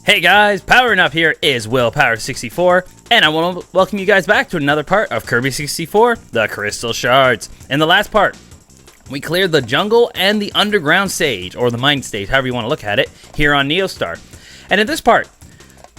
Hey guys, powering up here is Willpower64, and I want to welcome you guys back to another part of Kirby 64, the Crystal Shards. In the last part, we cleared the jungle and the underground stage, or the mine stage, however you want to look at it, here on Neostar. And in this part,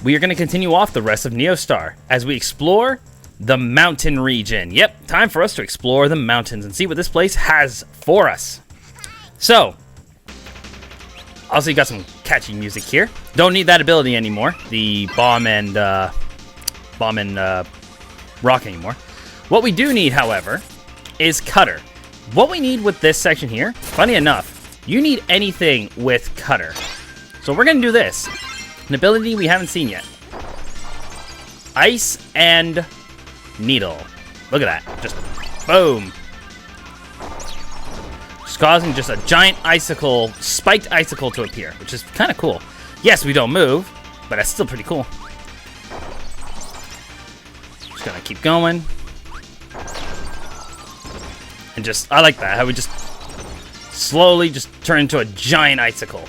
we are going to continue off the rest of Neostar as we explore the mountain region. Yep, time for us to explore the mountains and see what this place has for us. So, also, you got some catchy music here. Don't need that ability anymore. The bomb and rock anymore. What we do need, however, is cutter. What we need with this section here, funny enough, you need anything with cutter. So we're gonna do this. An ability we haven't seen yet. Ice and needle. Look at that. Just boom. Causing just a giant icicle, spiked icicle to appear, which is kind of cool. Yes, we don't move, but that's still pretty cool. Just gonna keep going. And just, I like that, how we just slowly just turn into a giant icicle.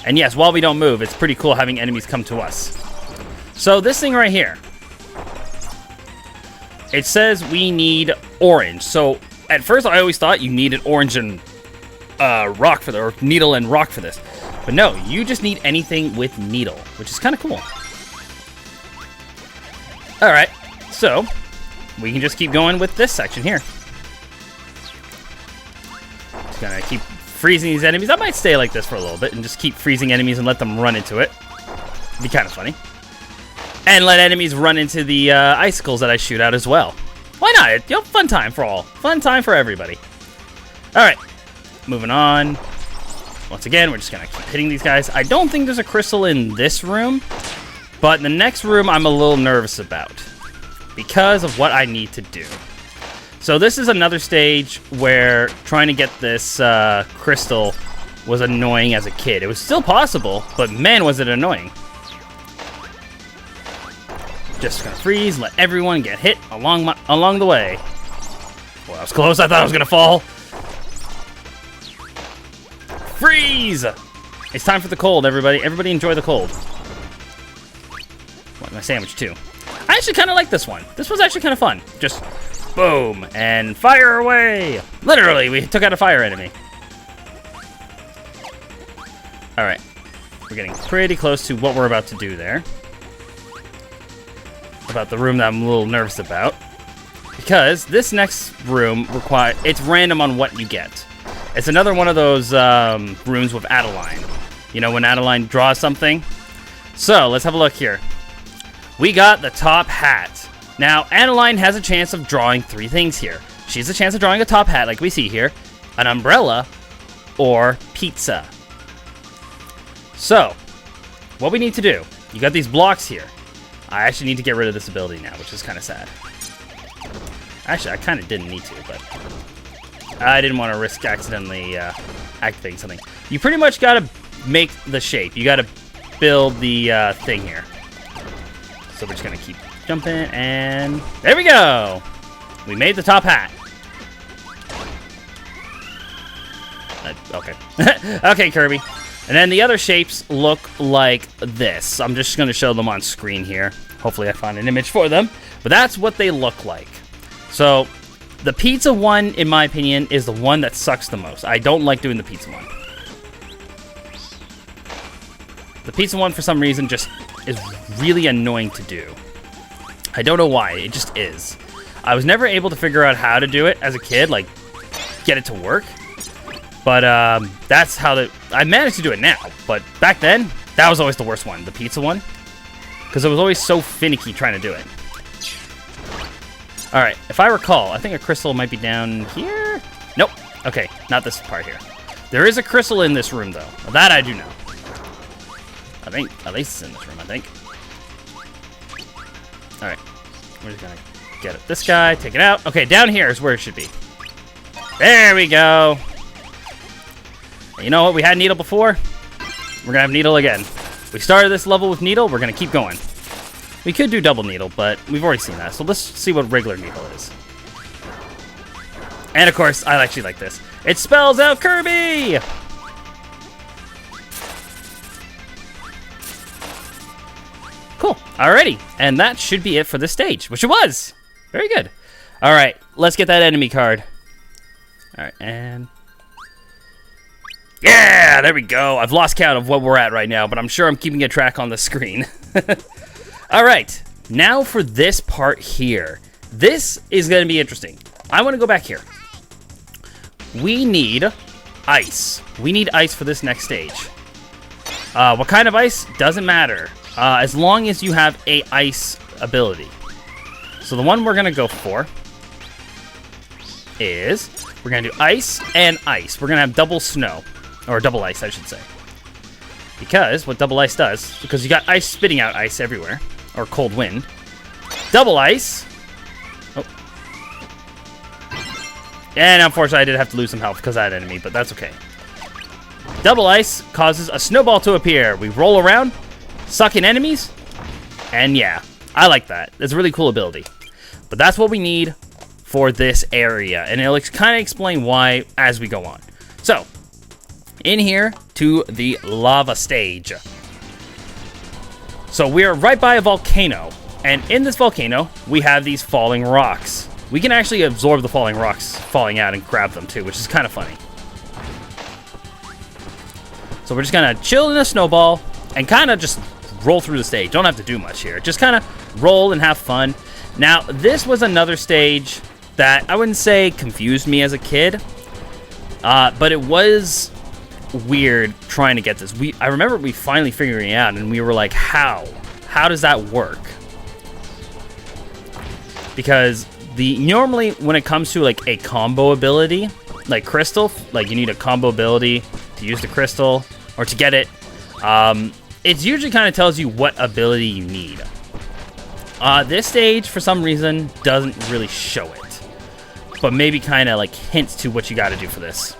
And yes, while we don't move, it's pretty cool having enemies come to us. So this thing right here, it says we need orange. So at first, I always thought you needed orange and rock for or needle and rock for this. But no, you just need anything with needle, which is kind of cool. Alright, so we can just keep going with this section here. Just gonna keep freezing these enemies. I might stay like this for a little bit and just keep freezing enemies and let them run into it. It'd be kind of funny. And let enemies run into the icicles that I shoot out as well. Why not? You know, fun time for all. Fun time for everybody. Alright. Moving on. Once again, we're just going to keep hitting these guys. I don't think there's a crystal in this room. But in the next room, I'm a little nervous about. Because of what I need to do. So this is another stage where trying to get this crystal was annoying as a kid. It was still possible, but man, was it annoying. Just gonna freeze, let everyone get hit along the way. Well, that was close. I thought I was gonna fall. Freeze! It's time for the cold, everybody. Everybody enjoy the cold. Want my sandwich too. I actually kind of like this one. This was actually kind of fun. Just boom and fire away. Literally, we took out a fire enemy. All right, we're getting pretty close to what we're about to do there. About the room that I'm a little nervous about, because this next room it's random on what you get. It's another one of those rooms with Adeline. You know, when Adeline draws something. So let's have a look here. We got the top hat. Now Adeline has a chance of drawing three things here. She has a chance of drawing a top hat like we see here, an umbrella, or pizza. So what we need to do, you got these blocks here. I actually need to get rid of this ability now, which is kind of sad. Actually, I kind of didn't need to, but I didn't want to risk accidentally activating something. You pretty much got to make the shape. You got to build the thing here. So we're just going to keep jumping, and there we go! We made the top hat. Okay. Okay, Kirby. And then the other shapes look like this. I'm just going to show them on screen here. Hopefully I find an image for them. But that's what they look like. So, the pizza one, in my opinion, is the one that sucks the most. I don't like doing the pizza one. The pizza one, for some reason, just is really annoying to do. I don't know why. It just is. I was never able to figure out how to do it as a kid, like, get it to work. But that's how I managed to do it now. But back then, that was always the worst one, the pizza one. Because it was always so finicky trying to do it. Alright, if I recall, I think a crystal might be down here? Nope. Okay, not this part here. There is a crystal in this room, though. That I do know. I think, at least it's in this room, I think. Alright, we're just gonna get this guy, take it out. Okay, down here is where it should be. There we go. You know what? We had needle before. We're gonna have needle again. We started this level with needle. We're gonna keep going. We could do double needle, but we've already seen that. So let's see what regular needle is. And of course, I actually like this. It spells out Kirby! Alrighty, and that should be it for this stage, which it was. Very good. Alright, let's get that enemy card. Alright, and... yeah, there we go. I've lost count of what we're at right now, but I'm sure I'm keeping a track on the screen. Alright, now for this part here. This is going to be interesting. I want to go back here. We need ice. We need ice for this next stage. What kind of ice? Doesn't matter. As long as you have a ice ability. So the one we're going to go for is we're going to do ice and ice. We're going to have double snow. Or double ice, I should say. Because what double ice does, because you got ice spitting out ice everywhere. Or cold wind. Double ice. Oh. And unfortunately, I did have to lose some health because of that enemy, but that's okay. Double ice causes a snowball to appear. We roll around, suck in enemies, and yeah, I like that. It's a really cool ability. But that's what we need for this area, and it'll kind of explain why as we go on. So, in here to the lava stage. So we are right by a volcano, and in this volcano, we have these falling rocks. We can actually absorb the falling rocks falling out and grab them too, which is kind of funny. So we're just gonna chill in a snowball and kind of just roll through the stage. Don't have to do much here. Just kind of roll and have fun. Now, this was another stage that I wouldn't say confused me as a kid, but it was weird trying to get this. I remember we finally figuring it out, and we were like, how? How does that work? Because normally when it comes to like a combo ability, like crystal, like you need a combo ability to use the crystal or to get it. It usually kind of tells you what ability you need. This stage, for some reason, doesn't really show it, but maybe kind of like hints to what you got to do for this,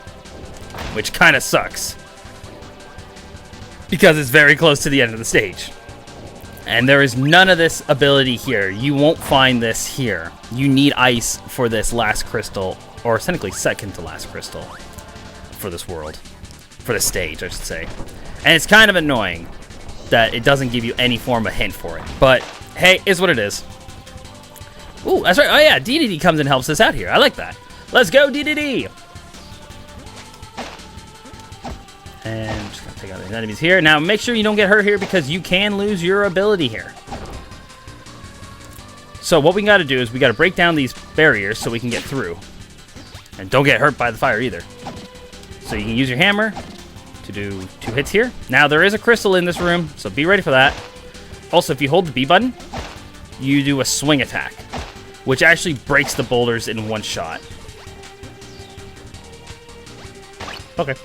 which kind of sucks because it's very close to the end of the stage. And there is none of this ability here. You won't find this here. You need ice for this last crystal, or technically second to last crystal for this world. For this stage, I should say. And it's kind of annoying that it doesn't give you any form of hint for it. But, hey, is what it is. Ooh, that's right. Oh, yeah, DDD comes and helps us out here. I like that. Let's go, DDD! And I'm just going to take out these enemies here. Now, make sure you don't get hurt here because you can lose your ability here. So what we got to do is we got to break down these barriers so we can get through. And don't get hurt by the fire either. So you can use your hammer to do 2 hits here. Now, there is a crystal in this room, so be ready for that. Also, if you hold the B button, you do a swing attack, which actually breaks the boulders in one shot. Okay.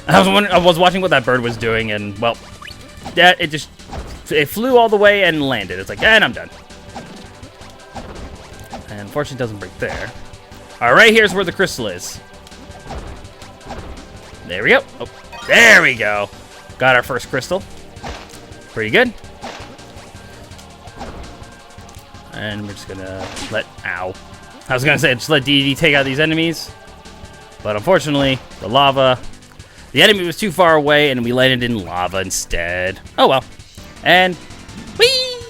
I was watching what that bird was doing, and, well, it flew all the way and landed. It's like, and I'm done. And unfortunately, it doesn't break there. All right, here's where the crystal is. There we go. Oh, there we go. Got our first crystal. Pretty good. And we're just gonna ow. I was gonna say, just let DD take out these enemies. But unfortunately, the enemy was too far away, and we landed in lava instead. Oh well. And, whee!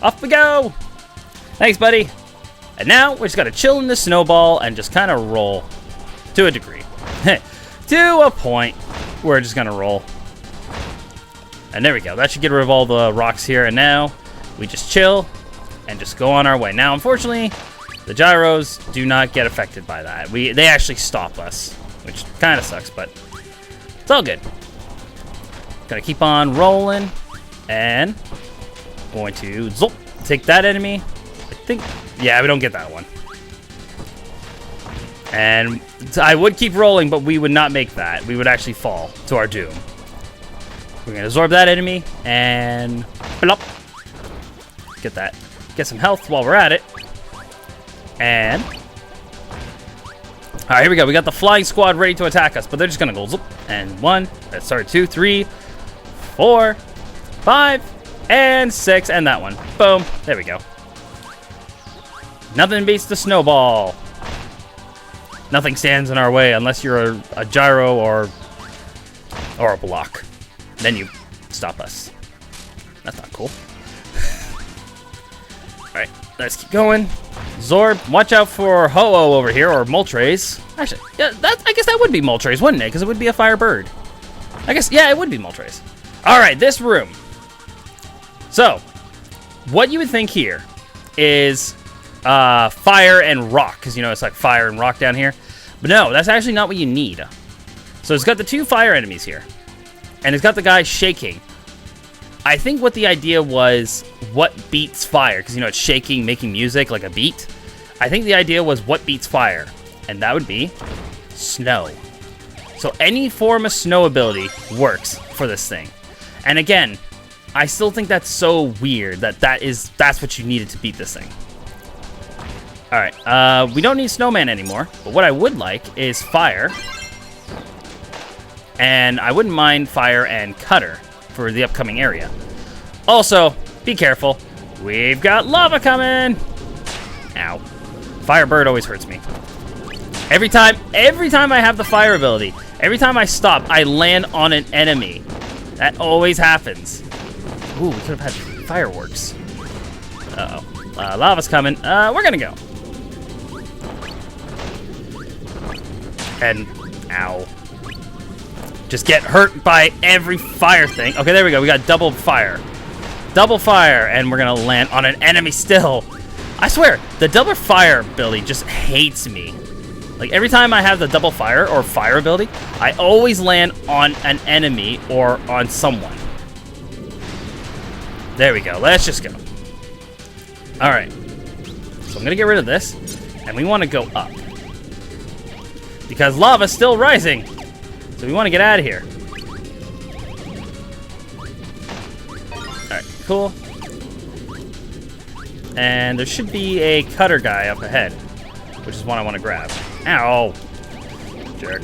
Off we go! Thanks, buddy. And now, we just gotta chill in the snowball and just kind of roll. To a degree. To a point. We're just gonna roll. And there we go. That should get rid of all the rocks here. And now, we just chill and just go on our way. Now, unfortunately, the gyros do not get affected by that. They actually stop us, which kind of sucks, but it's all good. Gonna keep on rolling, and going to take that enemy. I think, yeah, we don't get that one. And I would keep rolling, but we would not make that. We would actually fall to our doom. We're gonna absorb that enemy, and plop. Get that. Get some health while we're at it. And all right, here we go. We got the flying squad ready to attack us, but they're just gonna go zoop. And 1, 2, 3, 4, 5, and 6, and that one. Boom. There we go. Nothing beats the snowball. Nothing stands in our way unless you're a gyro or a block. Then you stop us. That's not cool. Alright, let's keep going. Zorb, watch out for Ho-Oh over here, or Moltres. Actually, yeah, I guess that would be Moltres, wouldn't it? Because it would be a fire bird. I guess, yeah, it would be Moltres. Alright, this room. So, what you would think here is fire and rock, because, you know, it's like fire and rock down here. But no, that's actually not what you need. So it's got the 2 fire enemies here, and it's got the guy shaking. I think what the idea was, what beats fire, because, you know, it's shaking, making music like a beat. I think the idea was what beats fire, and that would be snow. So any form of snow ability works for this thing. And again, I still think that's so weird that that's what you needed to beat this thing. Alright, we don't need Snowman anymore, but what I would like is fire. And I wouldn't mind fire and cutter for the upcoming area. Also, be careful. We've got lava coming! Ow. Firebird always hurts me. Every time I have the fire ability, every time I stop, I land on an enemy. That always happens. Ooh, we could have had fireworks. Uh-oh. Lava's coming. We're gonna go. And, ow. Just get hurt by every fire thing. Okay, there we go. We got double fire. Double fire, and we're gonna land on an enemy still. I swear, the double fire ability just hates me. Like, every time I have the double fire or fire ability, I always land on an enemy or on someone. There we go. Let's just go. Alright. So I'm gonna get rid of this, and we want to go up. Because lava's still rising. So we want to get out of here. Alright, cool. And there should be a cutter guy up ahead, which is one I want to grab. Ow! Jerk.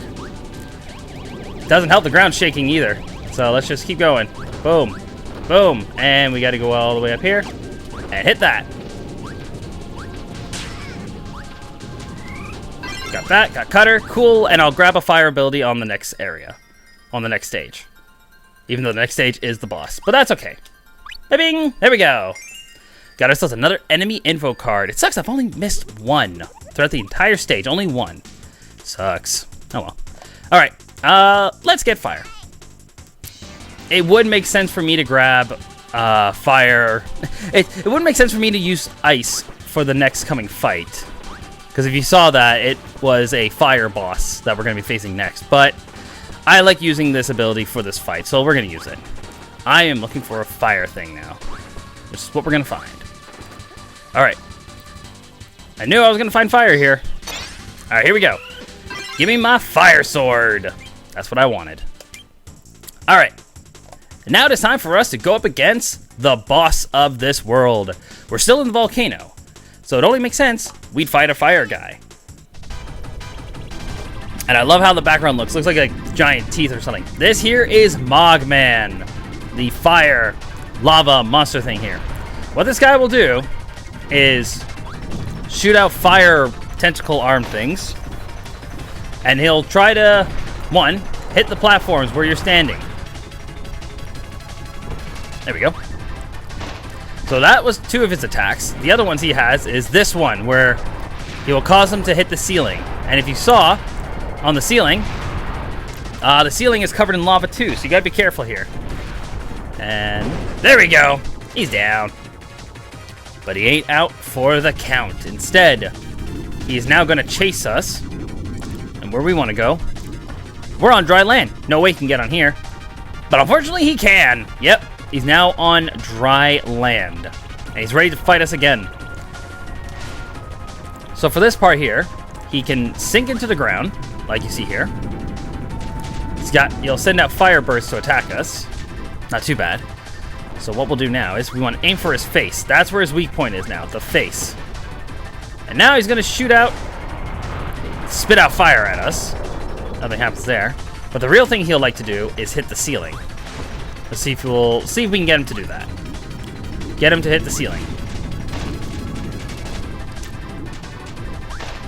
Doesn't help the ground shaking either. So let's just keep going. Boom. Boom. And we got to go all the way up here. And hit that. Got that, got cutter, cool, and I'll grab a fire ability on the next area. On the next stage. Even though the next stage is the boss. But that's okay. Bing! There we go. Got ourselves another enemy info card. It sucks, I've only missed one. Throughout the entire stage, only one. Sucks. Oh well. Alright, let's get fire. It would make sense for me to grab fire. It wouldn't make sense for me to use ice for the next coming fight. Because if you saw that, it was a fire boss that we're going to be facing next. But I like using this ability for this fight, so we're going to use it. I am looking for a fire thing now, which is what we're going to find. Alright. I knew I was going to find fire here. Alright, here we go. Give me my fire sword. That's what I wanted. Alright. Now it is time for us to go up against the boss of this world. We're still in the volcano. So it only makes sense we'd fight a fire guy. And I love how the background looks. Looks like a giant teeth or something. This here is Mogman, the fire lava monster thing here. What this guy will do is shoot out fire tentacle arm things. And he'll try to, one, hit the platforms where you're standing. There we go. So that was 2 of his attacks. The other ones he has is this one, where he will cause them to hit the ceiling. And if you saw, on the ceiling is covered in lava too, so you gotta be careful here. And there we go. He's down. But he ain't out for the count. Instead, he's now gonna chase us. And where we want to go, we're on dry land. No way he can get on here. But unfortunately, he can. Yep. He's now on dry land. And he's ready to fight us again. So for this part here, he can sink into the ground, like you see here. He'll send out fire bursts to attack us. Not too bad. So what we'll do now is we want to aim for his face. That's where his weak point is now, the face. And now he's going to shoot out, spit out fire at us. Nothing happens there. But the real thing he'll like to do is hit the ceiling. Let's see if we can get him to do that. Get him to hit the ceiling.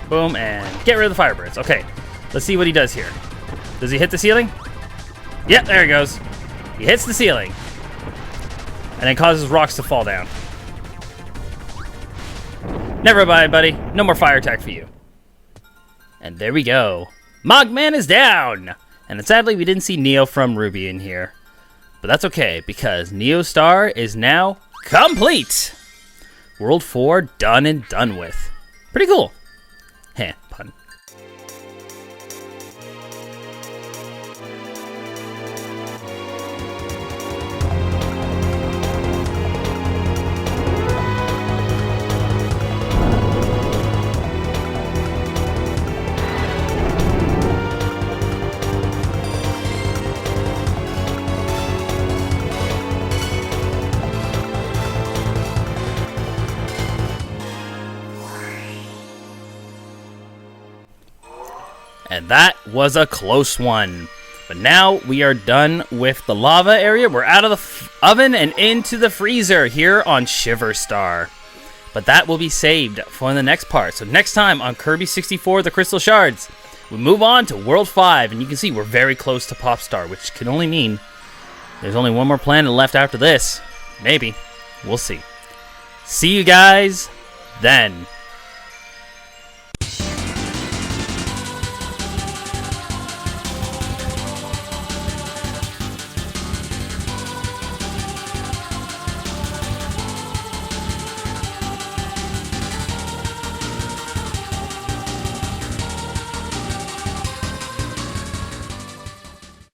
Boom, and get rid of the firebirds. Okay, let's see what he does here. Does he hit the ceiling? Yep, there he goes. He hits the ceiling. And then causes rocks to fall down. Never mind, buddy. No more fire attack for you. And there we go. Mogman is down! And sadly, we didn't see Neo from Ruby in here. But that's okay, because Neo Star is now complete! World 4 done and done with. Pretty cool. Heh, pun. And that was a close one. But now we are done with the lava area. We're out of the oven and into the freezer here on Shiver Star. But that will be saved for the next part. So next time on Kirby 64, the Crystal Shards, we move on to World 5. And you can see we're very close to Pop Star, which can only mean there's only one more planet left after this. Maybe. We'll see. See you guys then.